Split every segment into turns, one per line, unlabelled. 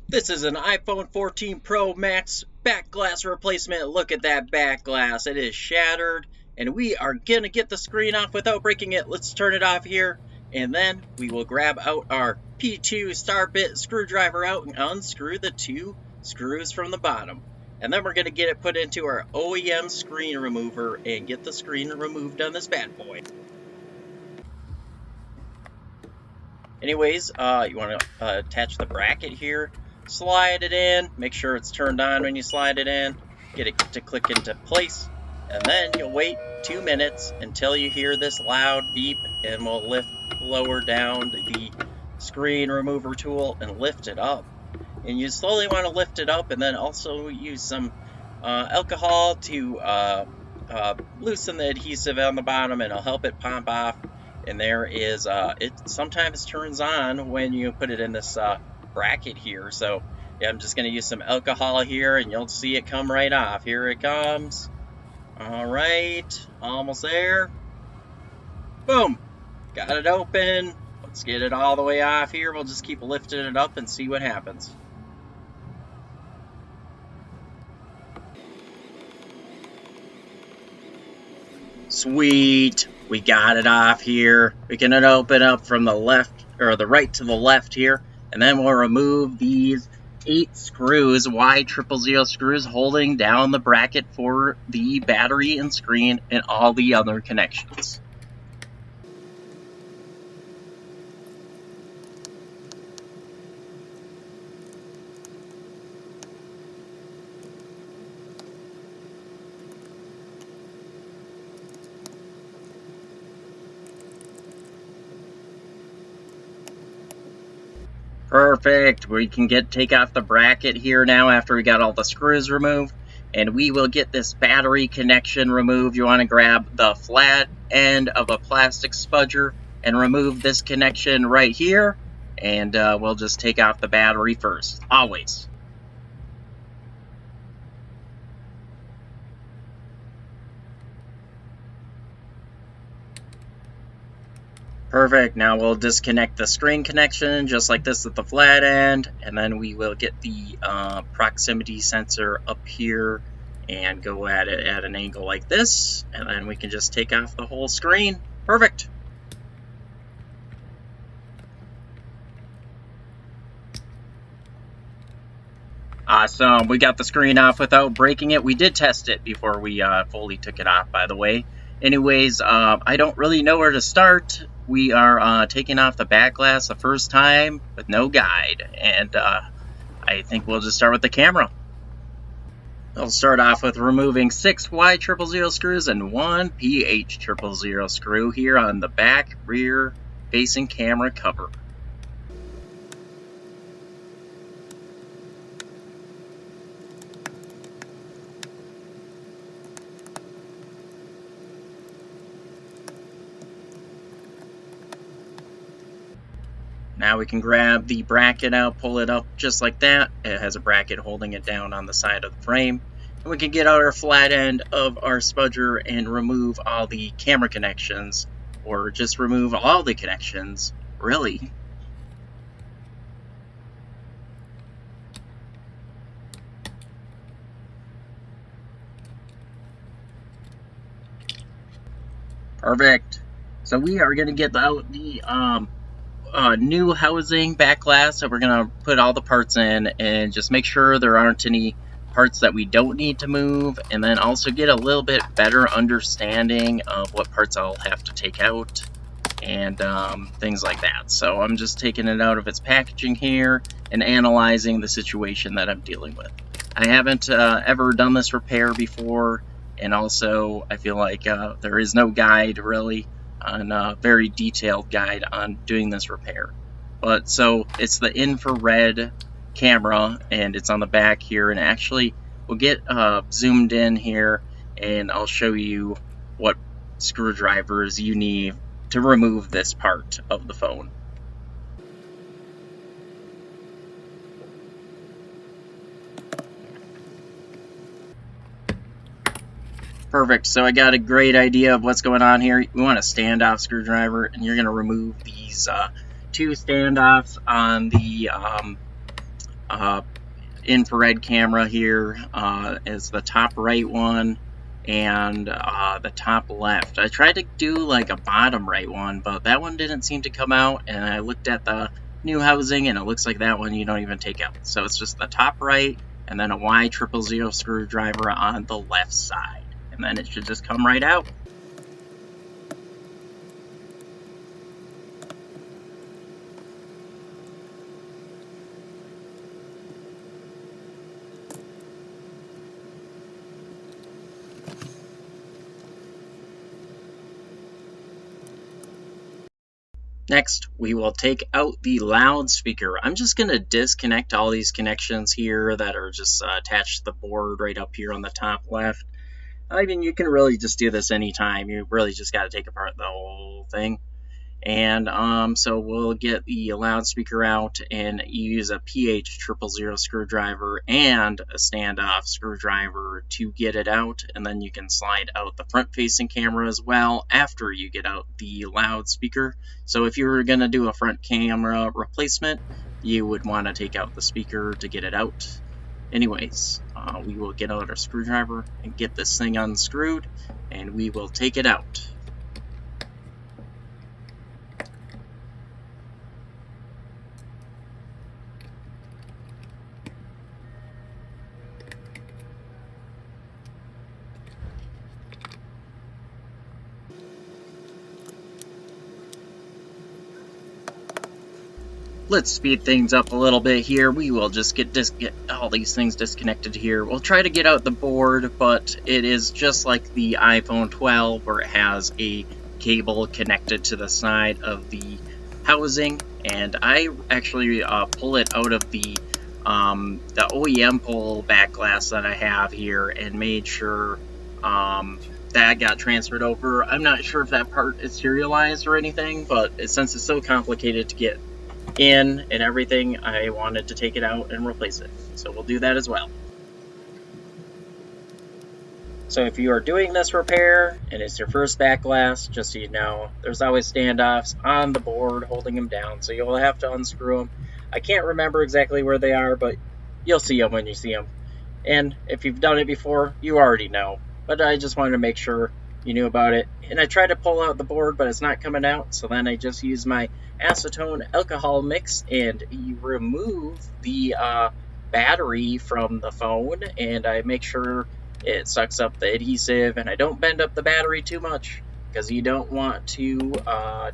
This is an iPhone 14 Pro Max back glass replacement. Look at that back glass. It is shattered, and we are going to get the screen off without breaking it. Let's turn it off here, and then we will grab out our P2 star bit screwdriver out and unscrew the two screws from the bottom. And then we're going to get it put into our OEM screen remover and get the screen removed on this bad boy. Anyways, you want to attach the bracket here, slide it in, make sure it's turned on when you slide it in, get it to click into place, and then you'll wait 2 minutes until you hear this loud beep, and we'll lower down the screen remover tool and lift it up. And you slowly want to lift it up, and then also use some alcohol to loosen the adhesive on the bottom, and it'll help it pop off. And there is, it sometimes turns on when you put it in this bracket here. So yeah, I'm just going to use some alcohol here, and you'll see it come right off. Here it comes. All right, almost there. Boom, got it open. Let's get it all the way off here. We'll just keep lifting it up and see what happens. Sweet. We got it off here. We can open up from the left, or the right to the left here, and then we'll remove these 8 screws, Y000 screws holding down the bracket for the battery and screen and all the other connections. Perfect. We can take off the bracket here now after we got all the screws removed, and we will get this battery connection removed. You want to grab the flat end of a plastic spudger and remove this connection right here, and we'll just take off the battery first, always. Perfect. Now we'll disconnect the screen connection just like this at the flat end, and then we will get the proximity sensor up here and go at it at an angle like this, and then we can just take off the whole screen. Perfect. Awesome. We got the screen off without breaking it. We did test it before we fully took it off, by the way. Anyways, I don't really know where to start. We are taking off the back glass the first time with no guide, and I think we'll just start with the camera. I'll start off with removing 6 Y000 screws and 1 PH000 screw here on the back rear facing camera cover. Now we can grab the bracket out, pull it up just like that. It has a bracket holding it down on the side of the frame. And we can get out our flat end of our spudger and remove all the camera connections, or just remove all the connections, really. Perfect. So we are going to get out the new housing back glass, so we're going to put all the parts in and just make sure there aren't any parts that we don't need to move, and then also get a little bit better understanding of what parts I'll have to take out and things like that. So I'm just taking it out of its packaging here and analyzing the situation that I'm dealing with. I haven't ever done this repair before, and also I feel like there is no guide really on a very detailed guide on doing this repair. But so it's the infrared camera, and it's on the back here, and actually we'll get zoomed in here, and I'll show you what screwdrivers you need to remove this part of the phone. Perfect, so I got a great idea of what's going on here. We want a standoff screwdriver, and you're going to remove these 2 standoffs on the infrared camera here is the top right one, and the top left. I tried to do like a bottom right one, but that one didn't seem to come out, and I looked at the new housing and it looks like that one you don't even take out. So it's just the top right and then a Y000 screwdriver on the left side, and then it should just come right out. Next, we will take out the loudspeaker. I'm just going to disconnect all these connections here that are just attached to the board right up here on the top left. I mean, you can really just do this anytime. You really just got to take apart the whole thing. And so we'll get the loudspeaker out and use a PH000 screwdriver and a standoff screwdriver to get it out. And then you can slide out the front-facing camera as well after you get out the loudspeaker. So if you were going to do a front camera replacement, you would want to take out the speaker to get it out. Anyways, we will get out our screwdriver and get this thing unscrewed, and we will take it out. Let's speed things up a little bit here. We will just get all these things disconnected here. We'll try to get out the board, but it is just like the iPhone 12 where it has a cable connected to the side of the housing, and I actually pull it out of the OEM pull back glass that I have here and made sure that got transferred over. I'm not sure if that part is serialized or anything, but since it's so complicated to get in and everything, I wanted to take it out and replace it. So we'll do that as well. So if you are doing this repair and it's your first back glass, just so you know, there's always standoffs on the board holding them down, so you'll have to unscrew them. I can't remember exactly where they are, but you'll see them when you see them. And if you've done it before, you already know. But I just wanted to make sure you knew about it. And I tried to pull out the board, but it's not coming out, so then I just used my acetone alcohol mix and you remove the battery from the phone, and I make sure it sucks up the adhesive, and I don't bend up the battery too much because you don't want to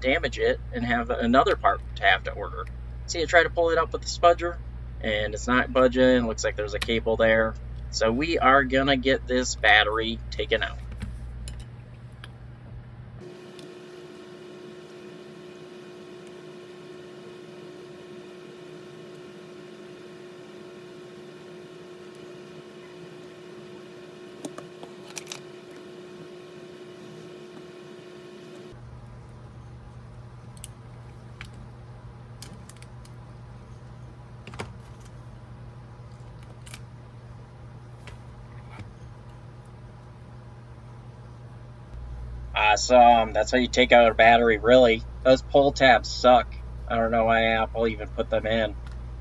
damage it and have another part to have to order. See, I try to pull it up with the spudger and it's not budging. Looks like there's a cable there. So we are gonna get this battery taken out. Awesome. That's how you take out a battery, really. Those pull tabs suck. I don't know why Apple even put them in.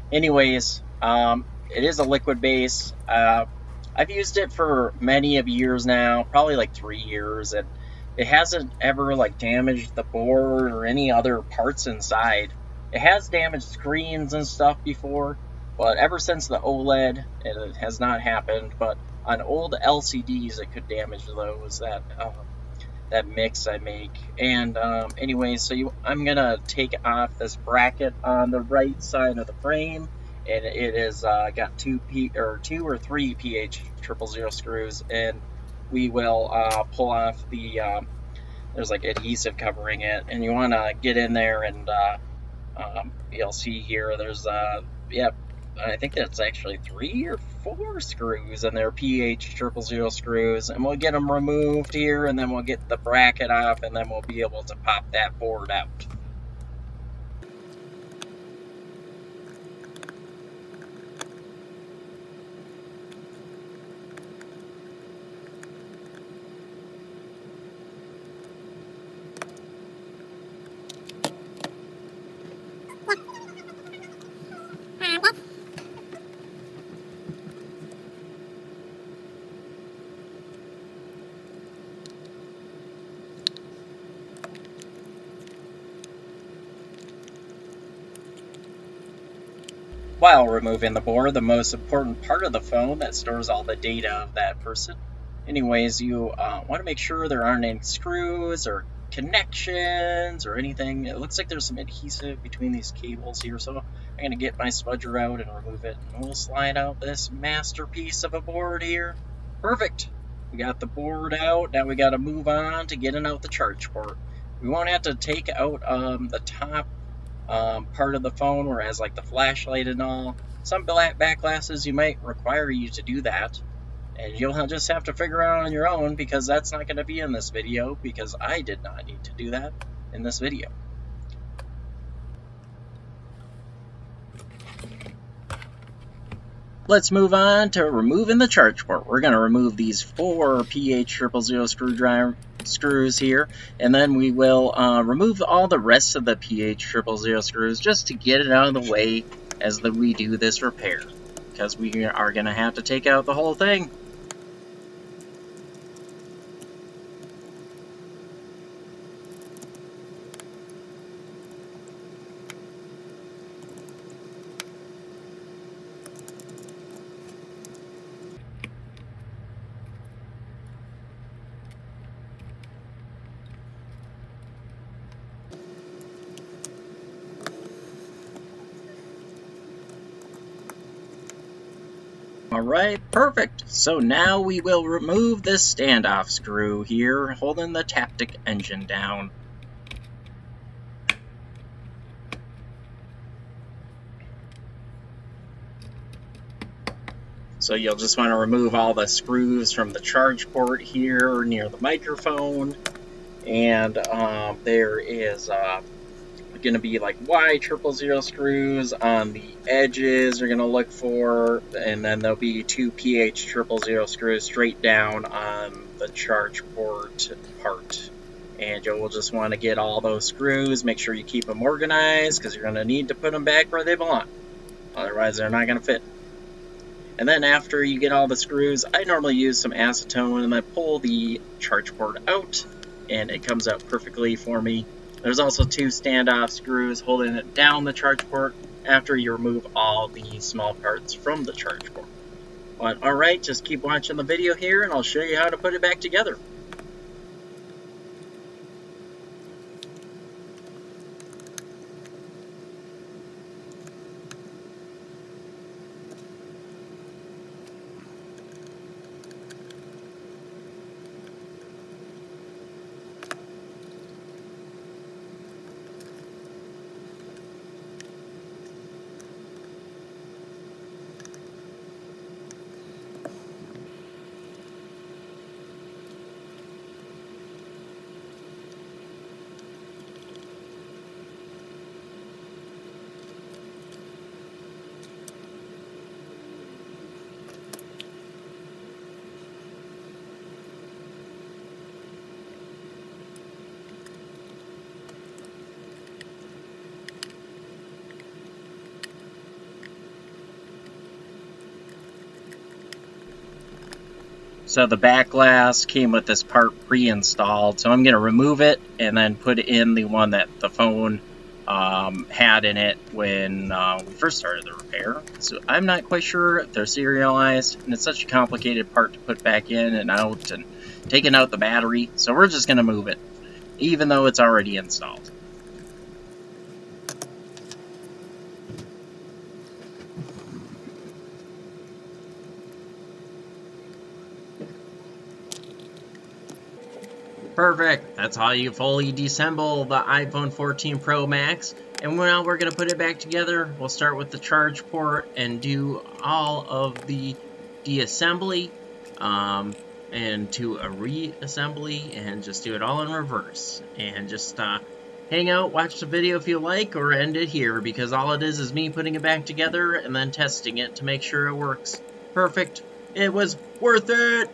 Anyways, it is a liquid base. I've used it for many of years now, probably like 3 years, and it hasn't ever like damaged the board or any other parts inside. It has damaged screens and stuff before, but ever since the OLED, it has not happened. But on old LCDs, it could damage those. That mix I make. And anyway, so I'm gonna take off this bracket on the right side of the frame, and it is got two or three PH000 screws, and we will pull off the there's like adhesive covering it, and you want to get in there, and you'll see here there's I think that's actually 3 or 4 screws, and they're PH000 screws, and we'll get them removed here, and then we'll get the bracket off, and then we'll be able to pop that board out. While removing the board, the most important part of the phone that stores all the data of that person. Anyways, you want to make sure there aren't any screws or connections or anything. It looks like there's some adhesive between these cables here, so I'm going to get my smudger out and remove it, and we'll slide out this masterpiece of a board here. Perfect. We got the board out. Now we got to move on to getting out the charge port. We won't have to take out the top part of the phone where it has like the flashlight and all. Some back glasses you might require you to do that, and you'll just have to figure out on your own, because that's not going to be in this video, because I did not need to do that in this video. Let's move on to removing the charge port. We're going to remove these 4 PH000 screws here, and then we will remove all the rest of the PH000 screws just to get it out of the way as we do this repair, because we are going to have to take out the whole thing. Alright, perfect. So now we will remove this standoff screw here, holding the Taptic engine down. So you'll just want to remove all the screws from the charge port here near the microphone. And there is going to be like Y000 screws on the edges you're going to look for, and then there'll be 2 PH000 screws straight down on the charge port part. And you'll just want to get all those screws, make sure you keep them organized, because you're going to need to put them back where they belong. Otherwise they're not going to fit. And then after you get all the screws, I normally use some acetone and I pull the charge port out, and it comes out perfectly for me. There's also 2 standoff screws holding it down the charge port after you remove all the small parts from the charge port. But alright, just keep watching the video here and I'll show you how to put it back together. So the back glass came with this part pre-installed, so I'm going to remove it and then put in the one that the phone had in it when we first started the repair. So I'm not quite sure if they're serialized, and it's such a complicated part to put back in and out, and taking out the battery, so we're just going to move it, even though it's already installed. Perfect. That's how you fully disassemble the iPhone 14 Pro Max. And now we're going to put it back together. We'll start with the charge port and do all of the deassembly and to a reassembly, and just do it all in reverse. And just hang out, watch the video if you like, or end it here, because all it is me putting it back together and then testing it to make sure it works. Perfect. It was worth it.